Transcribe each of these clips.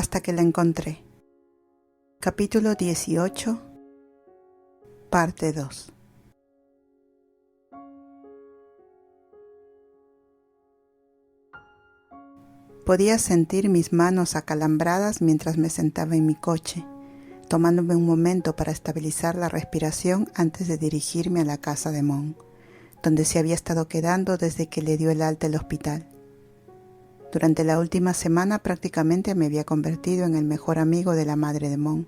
hasta que la encontré. Capítulo 18, parte 2. Podía sentir mis manos acalambradas mientras me sentaba en mi coche, tomándome un momento para estabilizar la respiración antes de dirigirme a la casa de Mon, donde se había estado quedando desde que le dio el alta el hospital. Durante la última semana prácticamente me había convertido en el mejor amigo de la madre de Mon.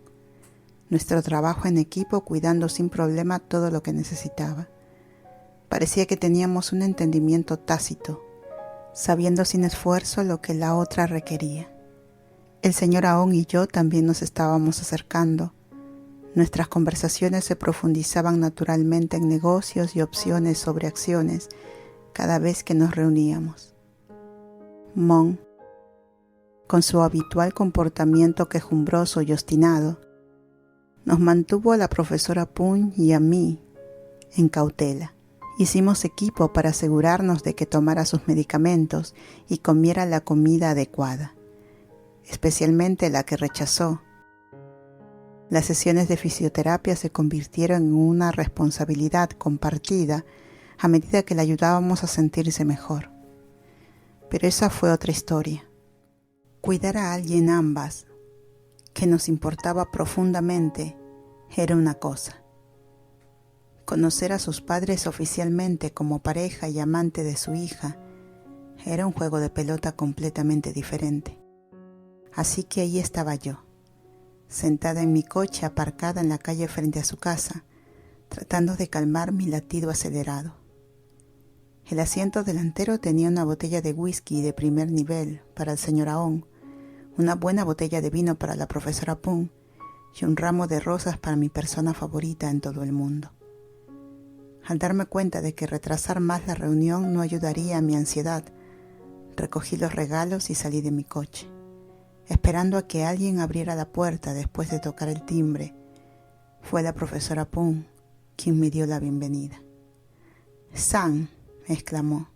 Nuestro trabajo en equipo cuidando sin problema todo lo que necesitaba. Parecía que teníamos un entendimiento tácito, sabiendo sin esfuerzo lo que la otra requería. El señor Aon y yo también nos estábamos acercando. Nuestras conversaciones se profundizaban naturalmente en negocios y opciones sobre acciones cada vez que nos reuníamos. Mon, con su habitual comportamiento quejumbroso y obstinado, nos mantuvo a la profesora Pun y a mí en cautela. Hicimos equipo para asegurarnos de que tomara sus medicamentos y comiera la comida adecuada, especialmente la que rechazó. Las sesiones de fisioterapia se convirtieron en una responsabilidad compartida a medida que la ayudábamos a sentirse mejor. Pero esa fue otra historia. Cuidar a alguien ambas, que nos importaba profundamente, era una cosa. Conocer a sus padres oficialmente como pareja y amante de su hija era un juego de pelota completamente diferente. Así que ahí estaba yo, sentada en mi coche aparcada en la calle frente a su casa, tratando de calmar mi latido acelerado. El asiento delantero tenía una botella de whisky de primer nivel para el señor Aon, una buena botella de vino para la profesora Pun y un ramo de rosas para mi persona favorita en todo el mundo. Al darme cuenta de que retrasar más la reunión no ayudaría a mi ansiedad, recogí los regalos y salí de mi coche, esperando a que alguien abriera la puerta después de tocar el timbre. Fue la profesora Pun quien me dio la bienvenida. «San», exclamó,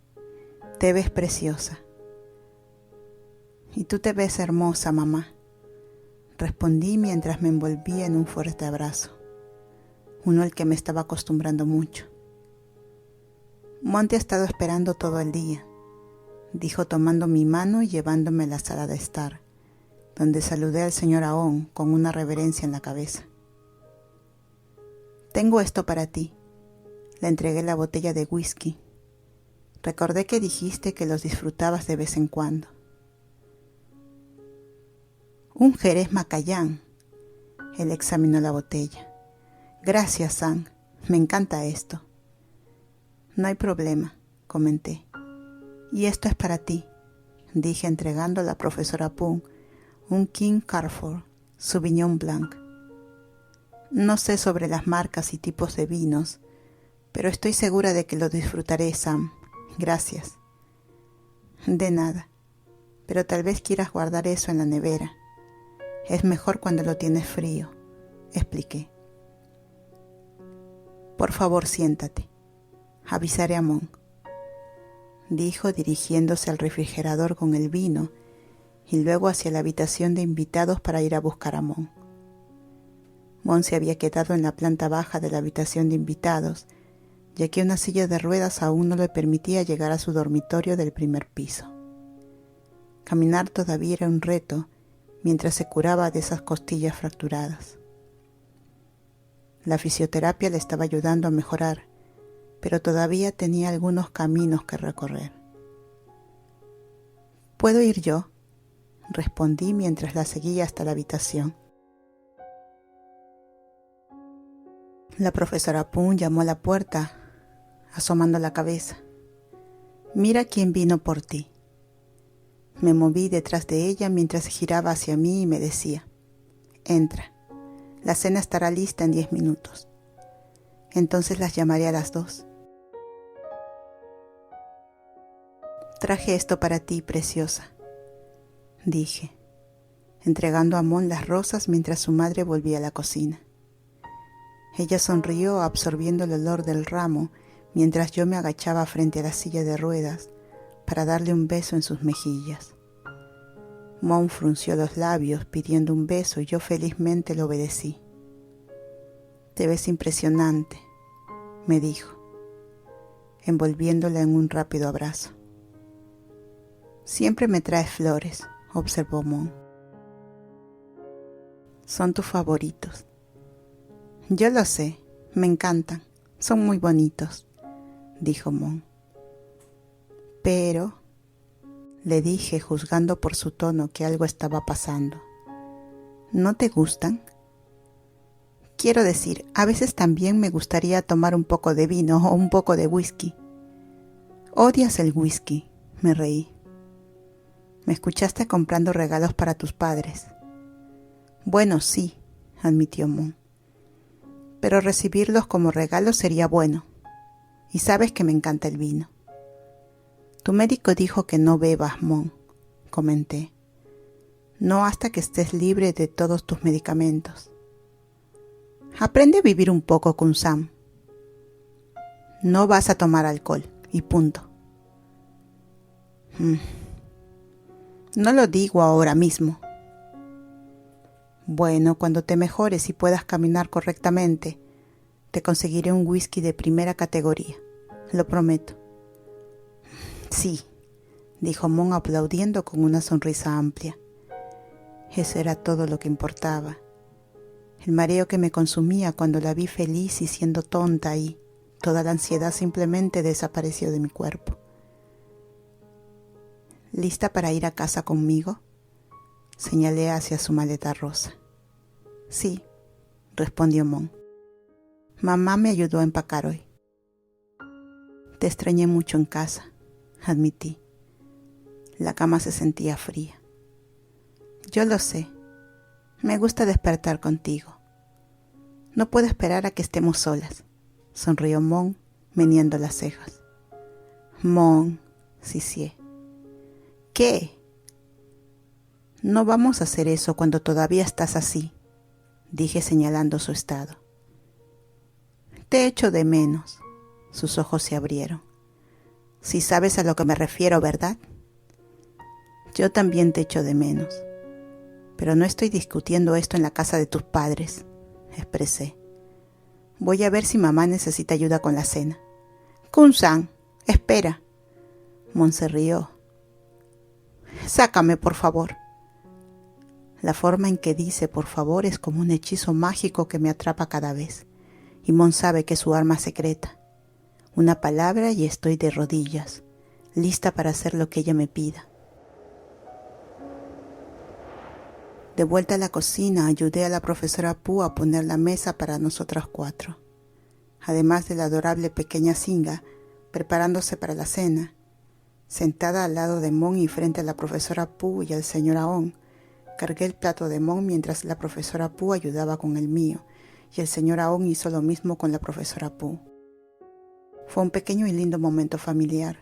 «te ves preciosa». «Y tú te ves hermosa, mamá», respondí mientras me envolvía en un fuerte abrazo, uno al que me estaba acostumbrando mucho. «Monty ha estado esperando todo el día», dijo tomando mi mano y llevándome a la sala de estar, donde saludé al señor Aon con una reverencia en la cabeza. «Tengo esto para ti». Le entregué la botella de whisky. Recordé que dijiste que los disfrutabas de vez en cuando. «Un Jerez Macallán». Él examinó la botella. «Gracias, San. Me encanta esto». «No hay problema», comenté. «Y esto es para ti», dije entregando a la profesora Pun un King Carrefour Sauvignon Blanc. «No sé sobre las marcas y tipos de vinos, pero estoy segura de que lo disfrutaré, Sam. Gracias». «De nada, pero tal vez quieras guardar eso en la nevera. Es mejor cuando lo tienes frío», expliqué. «Por favor, siéntate. Avisaré a Mon», dijo dirigiéndose al refrigerador con el vino y luego hacia la habitación de invitados para ir a buscar a Mon. Mon se había quedado en la planta baja de la habitación de invitados, ya que una silla de ruedas aún no le permitía llegar a su dormitorio del primer piso. Caminar todavía era un reto mientras se curaba de esas costillas fracturadas. La fisioterapia le estaba ayudando a mejorar, pero todavía tenía algunos caminos que recorrer. «¿Puedo ir yo?», respondí mientras la seguía hasta la habitación. La profesora Pun llamó a la puerta, asomando la cabeza. «Mira quién vino por ti». Me moví detrás de ella mientras giraba hacia mí y me decía: «Entra. La cena estará lista en 10 minutos. Entonces las llamaré a las 2. «Traje esto para ti, preciosa», dije, entregando a Mon las rosas mientras su madre volvía a la cocina. Ella sonrió absorbiendo el olor del ramo mientras yo me agachaba frente a la silla de ruedas para darle un beso en sus mejillas. Mon frunció los labios pidiendo un beso y yo felizmente le obedecí. «Te ves impresionante», me dijo, envolviéndola en un rápido abrazo. «Siempre me traes flores», observó Mon. «Son tus favoritos». «Yo lo sé, me encantan, son muy bonitos», dijo Mon. «Pero», le dije juzgando por su tono que algo estaba pasando, «¿no te gustan?» «Quiero decir, a veces también me gustaría tomar un poco de vino o un poco de whisky». «Odias el whisky», me reí. «Me escuchaste comprando regalos para tus padres». «Bueno, sí», admitió Mon. «Pero recibirlos como regalos sería bueno. Y sabes que me encanta el vino». «Tu médico dijo que no bebas, Mon», comenté. «No hasta que estés libre de todos tus medicamentos». «Aprende a vivir un poco con Sam». «No vas a tomar alcohol, y punto». «No lo digo ahora mismo». «Bueno, cuando te mejores y puedas caminar correctamente, te conseguiré un whisky de primera categoría, lo prometo». «Sí», dijo Mon aplaudiendo con una sonrisa amplia. Eso era todo lo que importaba. El mareo que me consumía cuando la vi feliz y siendo tonta y toda la ansiedad simplemente desapareció de mi cuerpo. «¿Lista para ir a casa conmigo?», señalé hacia su maleta rosa. «Sí», respondió Mon. «Mamá me ayudó a empacar hoy». «Te extrañé mucho en casa», admití. La cama se sentía fría. «Yo lo sé. Me gusta despertar contigo. No puedo esperar a que estemos solas», sonrió Mon, meneando las cejas. «Mon», sisié. «¿Qué?» «No vamos a hacer eso cuando todavía estás así», dije señalando su estado. «Te echo de menos». Sus ojos se abrieron. «Sí sabes a lo que me refiero, ¿verdad?» «Yo también te echo de menos. Pero no estoy discutiendo esto en la casa de tus padres», expresé. «Voy a ver si mamá necesita ayuda con la cena». «Kun-san, espera». Mon se rió. «Sácame, por favor». La forma en que dice por favor es como un hechizo mágico que me atrapa cada vez. Y Mon sabe que es su arma secreta. Una palabra y estoy de rodillas, lista para hacer lo que ella me pida. De vuelta a la cocina, ayudé a la profesora Pooh a poner la mesa para nosotras 4. Además de la adorable pequeña Singa, preparándose para la cena, sentada al lado de Mon y frente a la profesora Pooh y al señor Aon, cargué el plato de Mon mientras la profesora Pooh ayudaba con el mío, y el señor Aon hizo lo mismo con la profesora Pooh. Fue un pequeño y lindo momento familiar,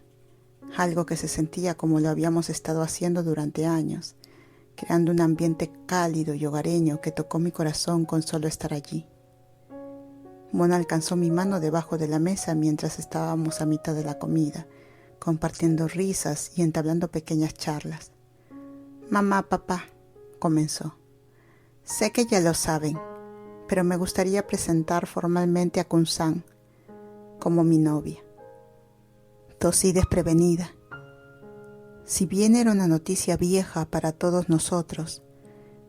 algo que se sentía como lo habíamos estado haciendo durante años, creando un ambiente cálido y hogareño que tocó mi corazón con solo estar allí. Mon alcanzó mi mano debajo de la mesa mientras estábamos a mitad de la comida, compartiendo risas y entablando pequeñas charlas. «Mamá, papá», comenzó. «Sé que ya lo saben, pero me gustaría presentar formalmente a Kun-san como mi novia». Tosí desprevenida. Si bien era una noticia vieja para todos nosotros,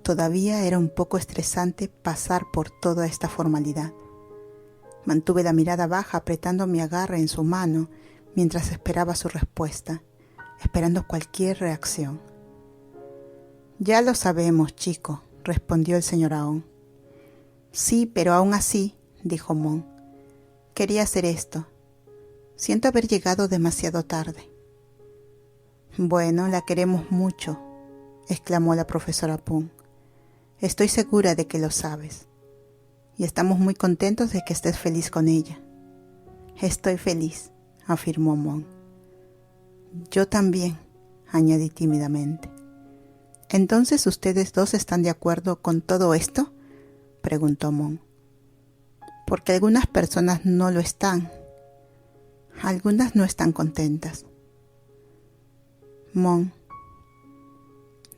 todavía era un poco estresante pasar por toda esta formalidad. Mantuve la mirada baja apretando mi agarre en su mano mientras esperaba su respuesta, esperando cualquier reacción. «Ya lo sabemos, chico», respondió el señor Aon. «Sí, pero aún así», dijo Mon, «quería hacer esto. Siento haber llegado demasiado tarde». «Bueno, la queremos mucho», exclamó la profesora Pooh. «Estoy segura de que lo sabes. Y estamos muy contentos de que estés feliz con ella». «Estoy feliz», afirmó Mon. «Yo también», añadí tímidamente. «¿Entonces ustedes dos están de acuerdo con todo esto?», preguntó Mon. «Porque algunas personas no lo están. Algunas no están contentas». «Mon,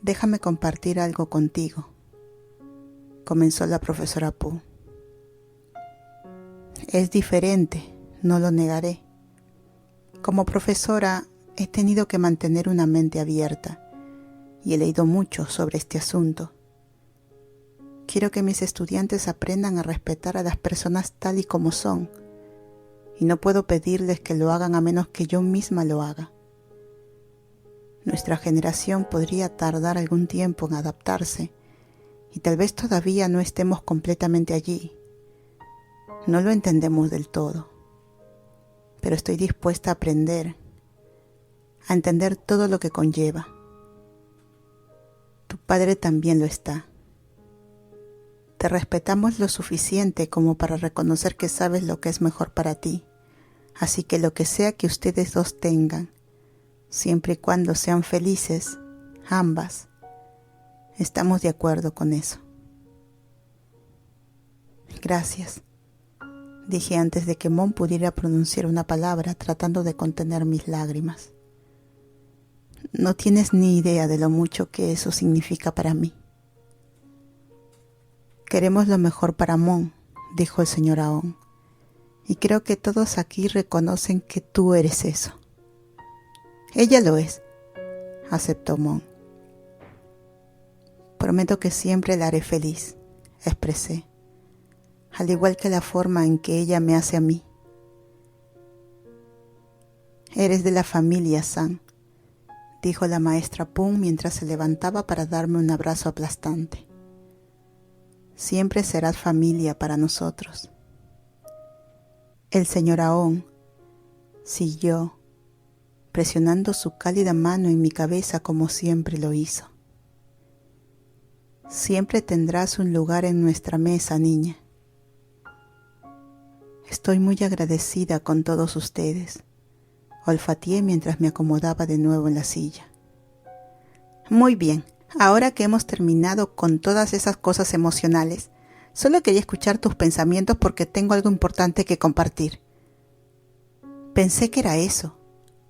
Déjame compartir algo contigo, comenzó la profesora Pooh. Es diferente, no lo negaré. Como profesora he tenido que mantener una mente abierta y he leído mucho sobre este asunto. Quiero que mis estudiantes aprendan a respetar a las personas tal y como son, y no puedo pedirles que lo hagan a menos que yo misma lo haga. Nuestra generación podría tardar algún tiempo en adaptarse y tal vez todavía no estemos completamente allí. No lo entendemos del todo, pero estoy dispuesta a aprender, a entender todo lo que conlleva. Tu padre también lo está. Te respetamos lo suficiente como para reconocer que sabes lo que es mejor para ti, así que lo que sea que ustedes dos tengan, siempre y cuando sean felices, ambas, estamos de acuerdo con eso. Gracias, dije antes de que Mon pudiera pronunciar una palabra, tratando de contener mis lágrimas. No tienes ni idea de lo mucho que eso significa para mí. Queremos lo mejor para Mon, dijo el señor Aon, y creo que todos aquí reconocen que tú eres eso. Ella lo es, aceptó Mon. Prometo que siempre la haré feliz, expresé, al igual que la forma en que ella me hace a mí. Eres de la familia, San, dijo la maestra Pooh mientras se levantaba para darme un abrazo aplastante. Siempre serás familia para nosotros. El señor Aon siguió, presionando su cálida mano en mi cabeza como siempre lo hizo. Siempre tendrás un lugar en nuestra mesa, niña. Estoy muy agradecida con todos ustedes, olfateé mientras me acomodaba de nuevo en la silla. Muy bien, ahora que hemos terminado con todas esas cosas emocionales, solo quería escuchar tus pensamientos porque tengo algo importante que compartir. Pensé que era eso,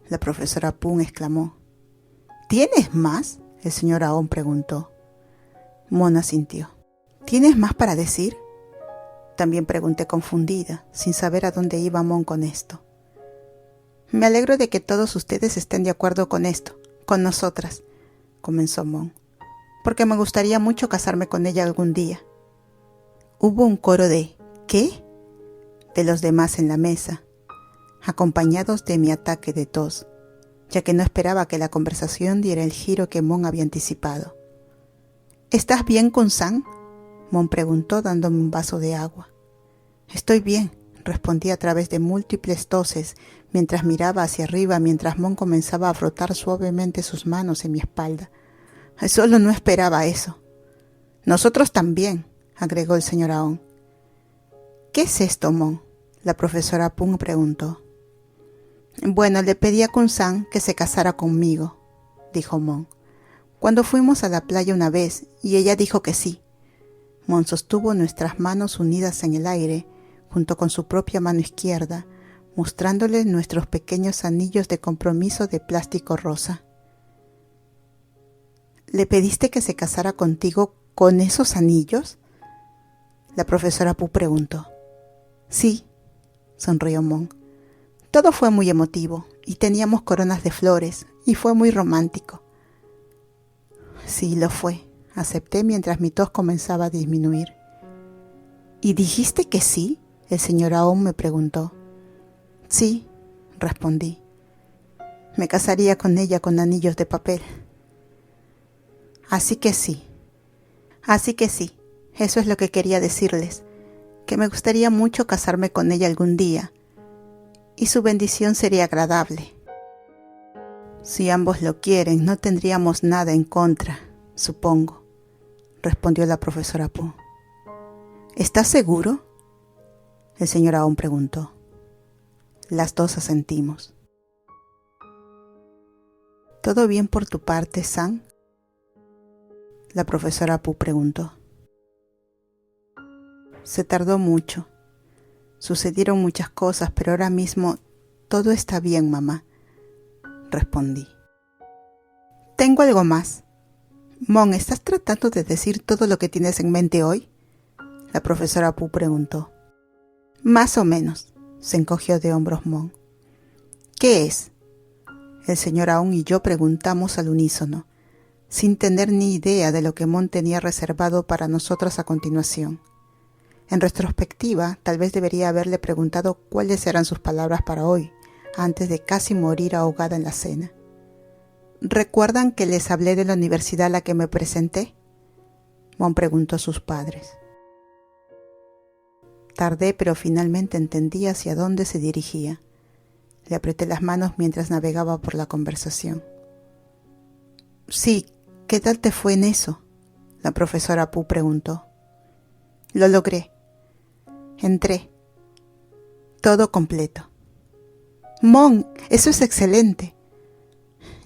la profesora Pooh exclamó. ¿Tienes más?, el señor Aon preguntó. Mon asintió. ¿Tienes más para decir?, también pregunté confundida, sin saber a dónde iba Mon con esto. Me alegro de que todos ustedes estén de acuerdo con esto, con nosotras, comenzó Mon, porque me gustaría mucho casarme con ella algún día. Hubo un coro de ¿qué?, de los demás en la mesa, acompañados de mi ataque de tos, ya que no esperaba que la conversación diera el giro que Mon había anticipado. ¿Estás bien con San?, Mon preguntó dándome un vaso de agua. Estoy bien, respondí a través de múltiples toses mientras miraba hacia arriba mientras Mon comenzaba a frotar suavemente sus manos en mi espalda. Solo no esperaba eso. Nosotros también, agregó el señor Aon. ¿Qué es esto, Mon?, la profesora Pooh preguntó. Bueno, le pedí a Kun-san que se casara conmigo, dijo Mon. Cuando fuimos a la playa una vez y ella dijo que sí. Mon sostuvo nuestras manos unidas en el aire, junto con su propia mano izquierda, mostrándole nuestros pequeños anillos de compromiso de plástico rosa. ¿Le pediste que se casara contigo con esos anillos?, la profesora Pooh preguntó. Sí, sonrió Mon. Todo fue muy emotivo y teníamos coronas de flores y fue muy romántico. Sí, lo fue, acepté mientras mi tos comenzaba a disminuir. ¿Y dijiste que sí?, el señor Aon me preguntó. Sí, respondí. Me casaría con ella con anillos de papel. Así que sí, eso es lo que quería decirles, que me gustaría mucho casarme con ella algún día, y su bendición sería agradable. Si ambos lo quieren, no tendríamos nada en contra, supongo, respondió la profesora Pooh. ¿Estás seguro?, el señor Aon preguntó. Las dos asentimos. ¿Todo bien por tu parte, San?, la profesora Pooh preguntó. Se tardó mucho. Sucedieron muchas cosas, pero ahora mismo todo está bien, mamá, respondí. Tengo algo más. Mon, ¿estás tratando de decir todo lo que tienes en mente hoy? La profesora Pooh preguntó. Más o menos, se encogió de hombros Mon. ¿Qué es? El señor Aún y yo preguntamos al unísono, sin tener ni idea de lo que Mon tenía reservado para nosotros a continuación. En retrospectiva, tal vez debería haberle preguntado cuáles eran sus palabras para hoy, antes de casi morir ahogada en la cena. ¿Recuerdan que les hablé de la universidad a la que me presenté? Mon preguntó a sus padres. Tardé, pero finalmente entendí hacia dónde se dirigía. Le apreté las manos mientras navegaba por la conversación. Sí, ¿qué tal te fue en eso? La profesora Pooh preguntó. Lo logré. Entré. Todo completo. Mon, eso es excelente.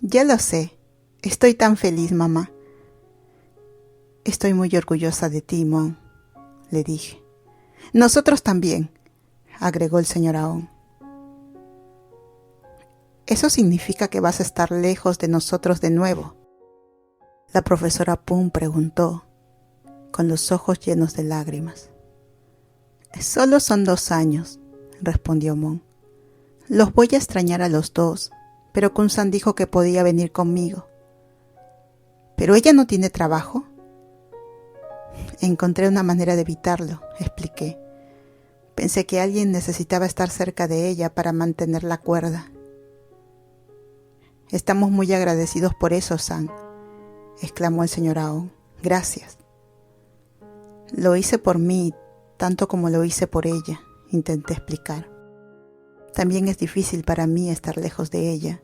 Ya lo sé. Estoy tan feliz, mamá. Estoy muy orgullosa de ti, Mon, le dije. Nosotros también, agregó el señor Aún. Eso significa que vas a estar lejos de nosotros de nuevo. La profesora Pooh preguntó, con los ojos llenos de lágrimas. Solo son 2 años, respondió Mon. Los voy a extrañar a los dos, pero Kun-san dijo que podía venir conmigo. ¿Pero ella no tiene trabajo? Encontré una manera de evitarlo, expliqué. Pensé que alguien necesitaba estar cerca de ella para mantener la cuerda. Estamos muy agradecidos por eso, San, exclamó el señor Aón. Gracias. Lo hice por mí, tanto como lo hice por ella, intenté explicar. También es difícil para mí estar lejos de ella,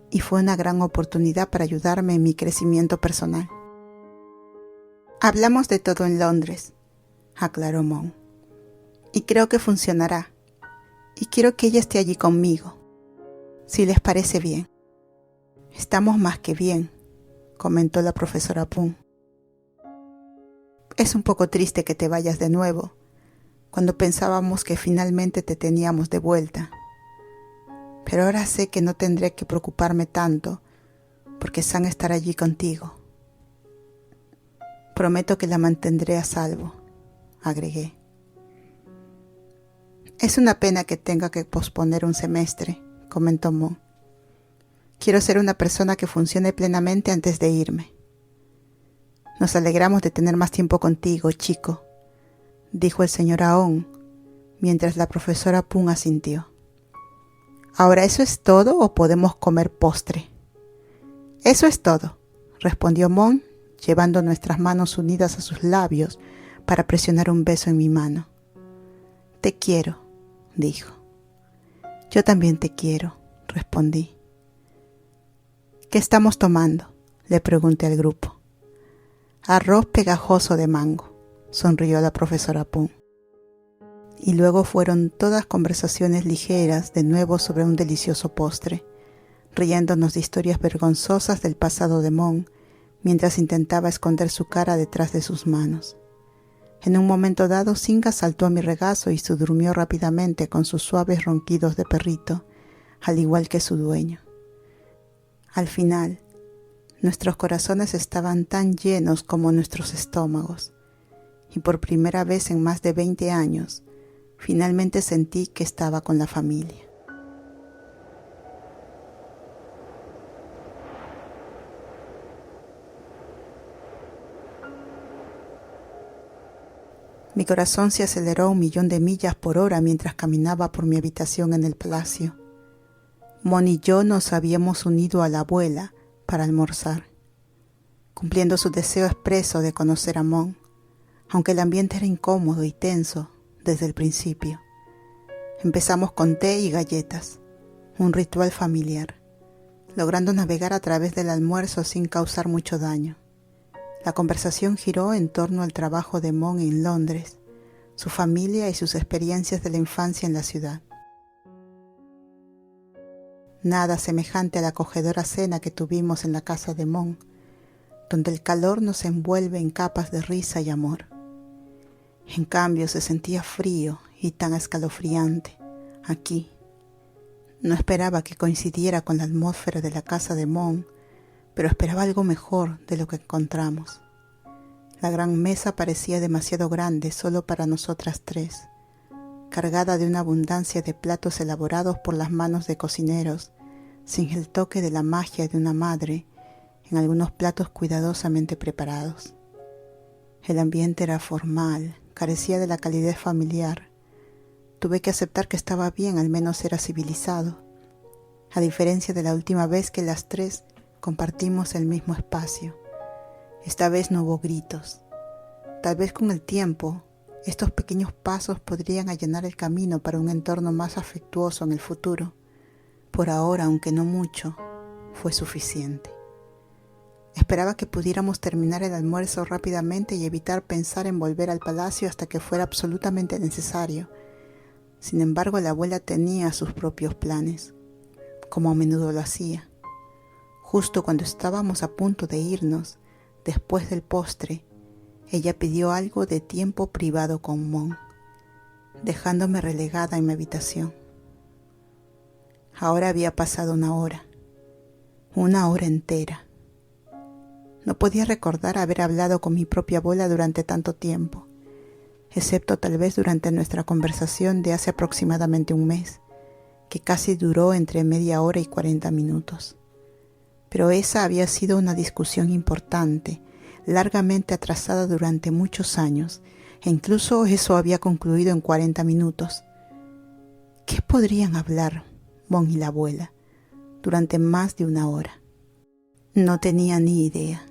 y fue una gran oportunidad para ayudarme en mi crecimiento personal. Hablamos de todo en Londres, aclaró Mon, y creo que funcionará, y quiero que ella esté allí conmigo, si les parece bien. Estamos más que bien, comentó la profesora Pooh. Es un poco triste que te vayas de nuevo, cuando pensábamos que finalmente te teníamos de vuelta. Pero ahora sé que no tendré que preocuparme tanto, porque San estará allí contigo. Prometo que la mantendré a salvo, agregué. Es una pena que tenga que posponer un semestre, comentó Mon. Quiero ser una persona que funcione plenamente antes de irme. Nos alegramos de tener más tiempo contigo, chico, dijo el señor Aón, mientras la profesora Pooh asintió. ¿Ahora eso es todo o podemos comer postre? Eso es todo, respondió Mon, llevando nuestras manos unidas a sus labios para presionar un beso en mi mano. Te quiero, dijo. Yo también te quiero, respondí. ¿Qué estamos tomando?, le pregunté al grupo. Arroz pegajoso de mango, sonrió la profesora Pooh. Y luego fueron todas conversaciones ligeras de nuevo sobre un delicioso postre, riéndonos de historias vergonzosas del pasado de Mon, mientras intentaba esconder su cara detrás de sus manos. En un momento dado, Singa saltó a mi regazo y se durmió rápidamente con sus suaves ronquidos de perrito, al igual que su dueño. Al final, nuestros corazones estaban tan llenos como nuestros estómagos, y por primera vez en más de 20 años, finalmente sentí que estaba con la familia. Mi corazón se aceleró a 1.000.000 de millas por hora mientras caminaba por mi habitación en el palacio. Mon y yo nos habíamos unido a la abuela para almorzar, cumpliendo su deseo expreso de conocer a Mon, aunque el ambiente era incómodo y tenso desde el principio. Empezamos con té y galletas, un ritual familiar, logrando navegar a través del almuerzo sin causar mucho daño. La conversación giró en torno al trabajo de Mon en Londres, su familia y sus experiencias de la infancia en la ciudad. Nada semejante a la acogedora cena que tuvimos en la casa de Mon, donde el calor nos envuelve en capas de risa y amor. En cambio, se sentía frío y tan escalofriante aquí. No esperaba que coincidiera con la atmósfera de la casa de Mon, pero esperaba algo mejor de lo que encontramos. La gran mesa parecía demasiado grande solo para nosotras tres, cargada de una abundancia de platos elaborados por las manos de cocineros, sin el toque de la magia de una madre, en algunos platos cuidadosamente preparados. El ambiente era formal, carecía de la calidez familiar. Tuve que aceptar que estaba bien, al menos era civilizado, a diferencia de la última vez que las tres compartimos el mismo espacio. Esta vez no hubo gritos. Tal vez con el tiempo, estos pequeños pasos podrían allanar el camino para un entorno más afectuoso en el futuro. Por ahora, aunque no mucho, fue suficiente. Esperaba que pudiéramos terminar el almuerzo rápidamente y evitar pensar en volver al palacio hasta que fuera absolutamente necesario. Sin embargo, la abuela tenía sus propios planes, como a menudo lo hacía. Justo cuando estábamos a punto de irnos, después del postre, ella pidió algo de tiempo privado con Mon, dejándome relegada en mi habitación. Ahora había pasado una hora entera. No podía recordar haber hablado con mi propia abuela durante tanto tiempo, excepto tal vez durante nuestra conversación de hace aproximadamente un mes, que casi duró entre media hora y 40 minutos. Pero esa había sido una discusión importante, largamente atrasada durante muchos años, e incluso eso había concluido en 40 minutos. ¿Qué podrían hablar Mon y la abuela durante más de una hora? No tenía ni idea,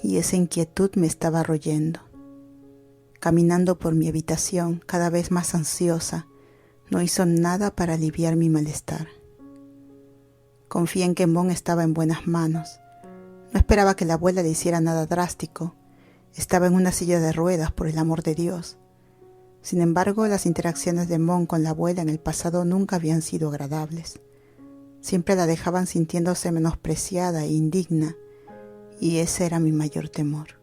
y esa inquietud me estaba royendo. Caminando por mi habitación, cada vez más ansiosa, no hizo nada para aliviar mi malestar. Confié en que Mon estaba en buenas manos. No esperaba que la abuela le hiciera nada drástico. Estaba en una silla de ruedas, por el amor de Dios. Sin embargo, las interacciones de Mon con la abuela en el pasado nunca habían sido agradables. Siempre la dejaban sintiéndose menospreciada e indigna, y ese era mi mayor temor.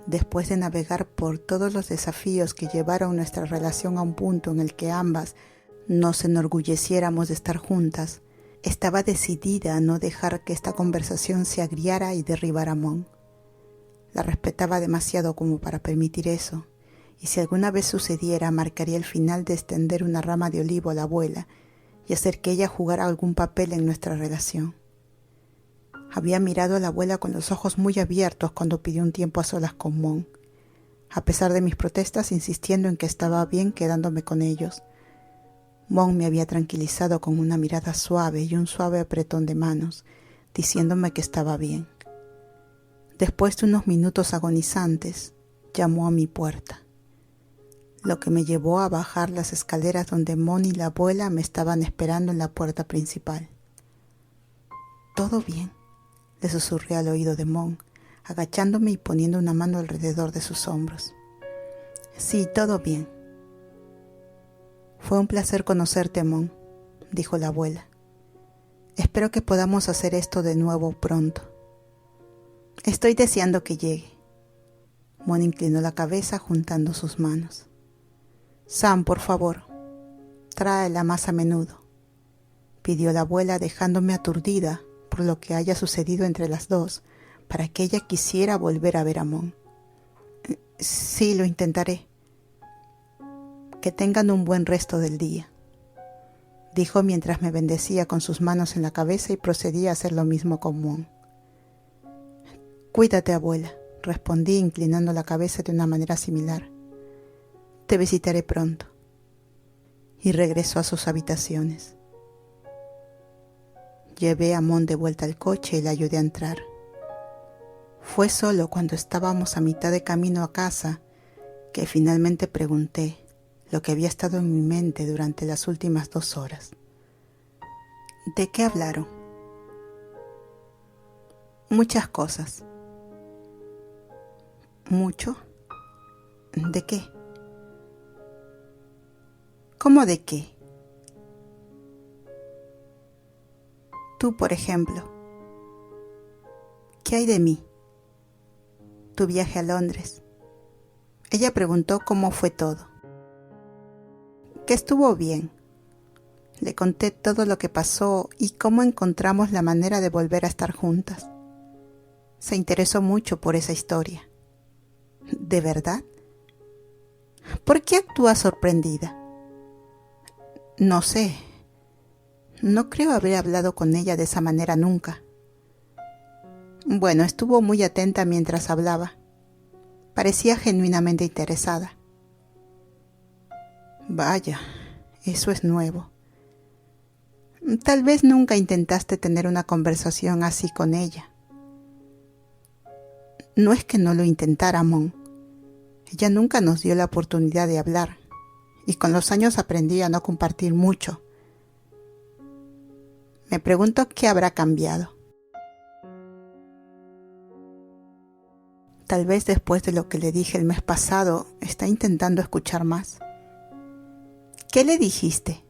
Después de navegar por todos los desafíos que llevaron nuestra relación a un punto en el que ambas nos enorgulleciéramos de estar juntas, estaba decidida a no dejar que esta conversación se agriara y derribara a Mon. La respetaba demasiado como para permitir eso, y si alguna vez sucediera, marcaría el final de extender una rama de olivo a la abuela y hacer que ella jugara algún papel en nuestra relación. Había mirado a la abuela con los ojos muy abiertos cuando pidió un tiempo a solas con Mon, a pesar de mis protestas insistiendo en que estaba bien quedándome con ellos. Mon me había tranquilizado con una mirada suave y un suave apretón de manos, diciéndome que estaba bien. Después de unos minutos agonizantes, llamó a mi puerta, lo que me llevó a bajar las escaleras donde Mon y la abuela me estaban esperando en la puerta principal. «¿Todo bien?», le susurré al oído de Mon, agachándome y poniendo una mano alrededor de sus hombros. «Sí, todo bien». «Fue un placer conocerte, Mon», dijo la abuela. «Espero que podamos hacer esto de nuevo pronto». «Estoy deseando que llegue». Mon inclinó la cabeza juntando sus manos. «Sam, por favor, tráela más a menudo», pidió la abuela, dejándome aturdida por lo que haya sucedido entre las dos, para que ella quisiera volver a ver a Mon. «Sí, lo intentaré». «Que tengan un buen resto del día», dijo mientras me bendecía con sus manos en la cabeza y procedía a hacer lo mismo con Mon. «Cuídate, abuela», respondí inclinando la cabeza de una manera similar. «Te visitaré pronto». Y regresó a sus habitaciones. Llevé a Mon de vuelta al coche y le ayudé a entrar. Fue solo cuando estábamos a mitad de camino a casa que finalmente pregunté lo que había estado en mi mente durante las últimas 2 horas. «¿De qué hablaron?» «Muchas cosas». «¿Mucho? ¿De qué?» «¿Cómo de qué?» «Tú, por ejemplo. ¿Qué hay de mí? Tu viaje a Londres». Ella preguntó cómo fue todo. «Que estuvo bien». Le conté todo lo que pasó y cómo encontramos la manera de volver a estar juntas. Se interesó mucho por esa historia. ¿De verdad? ¿Por qué actúa sorprendida? No sé. No creo haber hablado con ella de esa manera nunca. Bueno, estuvo muy atenta mientras hablaba. Parecía genuinamente interesada. Vaya, eso es nuevo. Tal vez nunca intentaste tener una conversación así con ella. No es que no lo intentara, Mon. Ella nunca nos dio la oportunidad de hablar, y con los años aprendí a no compartir mucho. Me pregunto qué habrá cambiado. Tal vez después de lo que le dije el mes pasado, está intentando escuchar más. ¿Qué le dijiste?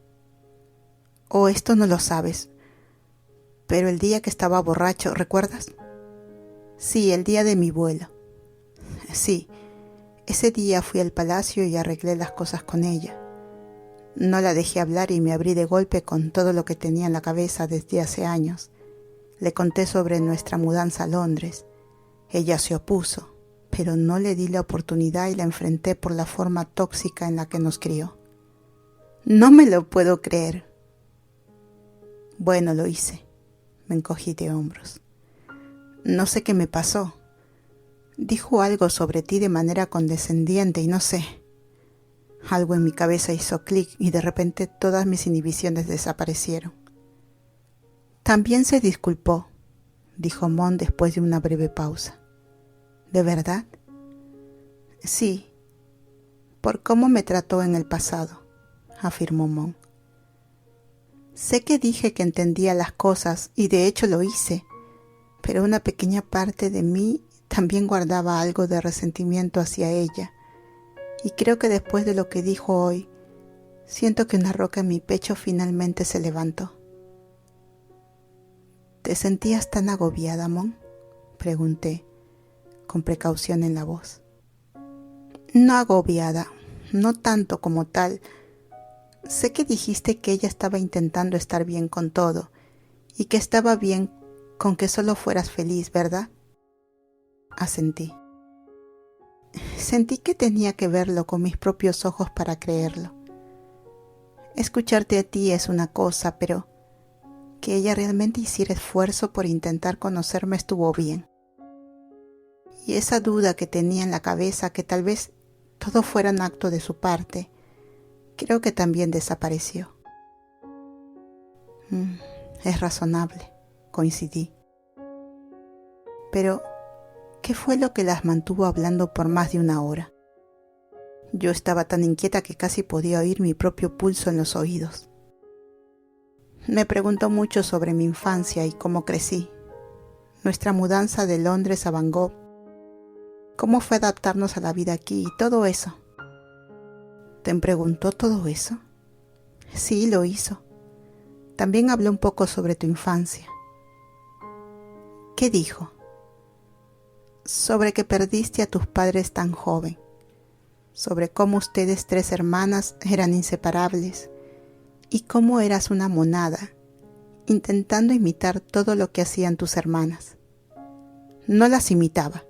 Oh, esto no lo sabes. Pero el día que estaba borracho, ¿recuerdas? Sí, el día de mi vuelo. Sí, ese día fui al palacio y arreglé las cosas con ella. No la dejé hablar y me abrí de golpe con todo lo que tenía en la cabeza desde hace años. Le conté sobre nuestra mudanza a Londres. Ella se opuso, pero no le di la oportunidad y la enfrenté por la forma tóxica en la que nos crió. No me lo puedo creer. Bueno, lo hice. Me encogí de hombros. No sé qué me pasó. Dijo algo sobre ti de manera condescendiente y no sé. Algo en mi cabeza hizo clic y de repente todas mis inhibiciones desaparecieron. También se disculpó, dijo Mon después de una breve pausa. ¿De verdad? Sí, por cómo me trató en el pasado, afirmó Mon. Sé que dije que entendía las cosas y de hecho lo hice, pero una pequeña parte de mí también guardaba algo de resentimiento hacia ella. Y creo que después de lo que dijo hoy, siento que una roca en mi pecho finalmente se levantó. ¿Te sentías tan agobiada, Mon?, pregunté, con precaución en la voz. No agobiada, no tanto como tal. Sé que dijiste que ella estaba intentando estar bien con todo y que estaba bien con que solo fueras feliz, ¿verdad? Asentí. Sentí que tenía que verlo con mis propios ojos para creerlo. Escucharte a ti es una cosa, pero que ella realmente hiciera esfuerzo por intentar conocerme estuvo bien. Y esa duda que tenía en la cabeza que tal vez todo fuera un acto de su parte, creo que también desapareció. Es razonable, coincidí. Pero, ¿qué fue lo que las mantuvo hablando por más de una hora? Yo estaba tan inquieta que casi podía oír mi propio pulso en los oídos. Me preguntó mucho sobre mi infancia y cómo crecí, nuestra mudanza de Londres a Bangkok, cómo fue adaptarnos a la vida aquí y todo eso. ¿Te preguntó todo eso? Sí, lo hizo. También habló un poco sobre tu infancia. ¿Qué dijo? Sobre que perdiste a tus padres tan joven, sobre cómo ustedes 3 hermanas eran inseparables y cómo eras una monada, intentando imitar todo lo que hacían tus hermanas. No las imitaba.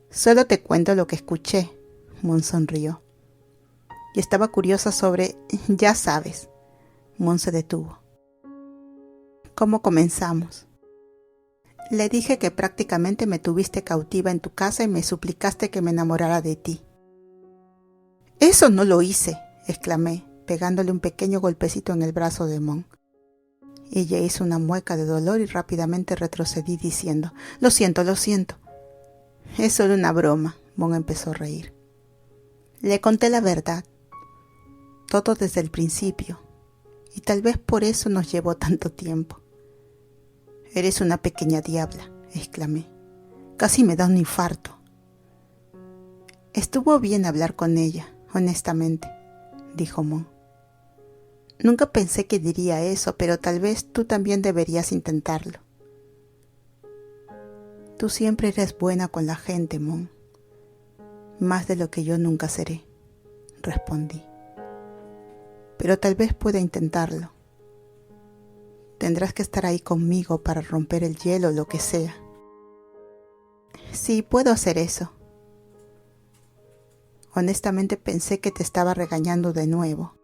Solo te cuento lo que escuché, Mon sonrió. Y estaba curiosa sobre, ya sabes. Mon se detuvo. ¿Cómo comenzamos? Le dije que prácticamente me tuviste cautiva en tu casa y me suplicaste que me enamorara de ti. Eso no lo hice, exclamé, pegándole un pequeño golpecito en el brazo de Mon. Ella hizo una mueca de dolor y rápidamente retrocedí diciendo, lo siento. Es solo una broma, Mon empezó a reír. Le conté la verdad, todo desde el principio, y tal vez por eso nos llevó tanto tiempo. Eres una pequeña diabla, exclamé. Casi me da un infarto. Estuvo bien hablar con ella, honestamente, dijo Mon. Nunca pensé que diría eso, pero tal vez tú también deberías intentarlo. Tú siempre eres buena con la gente, Mon. Más de lo que yo nunca seré, respondí. pero tal vez pueda intentarlo. Tendrás que estar ahí conmigo para romper el hielo o lo que sea. Sí, puedo hacer eso. Honestamente pensé que te estaba regañando de nuevo.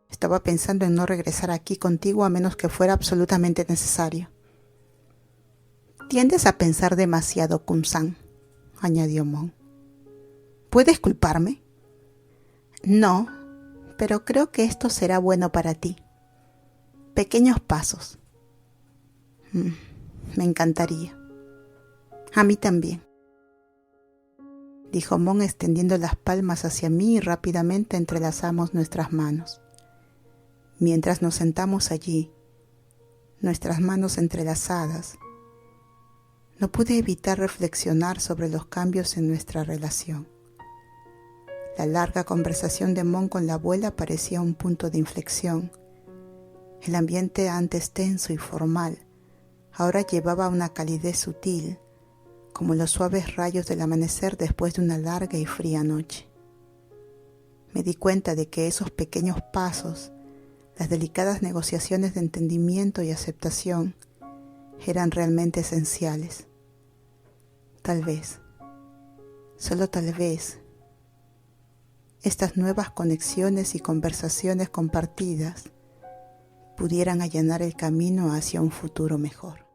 Estaba pensando en no regresar aquí contigo a menos que fuera absolutamente necesario. Tiendes a pensar demasiado, Kun-san, añadió Mon. ¿Puedes culparme? No, pero creo que esto será bueno para ti. Pequeños pasos. Me encantaría. A mí también, dijo Mon extendiendo las palmas hacia mí y rápidamente entrelazamos nuestras manos. Mientras nos sentamos allí, nuestras manos entrelazadas, no pude evitar reflexionar sobre los cambios en nuestra relación. La larga conversación de Mon con la abuela parecía un punto de inflexión. El ambiente antes tenso y formal ahora llevaba una calidez sutil, como los suaves rayos del amanecer después de una larga y fría noche. Me di cuenta de que esos pequeños pasos, las delicadas negociaciones de entendimiento y aceptación, eran realmente esenciales. Tal vez, solo tal vez, estas nuevas conexiones y conversaciones compartidas pudieran allanar el camino hacia un futuro mejor.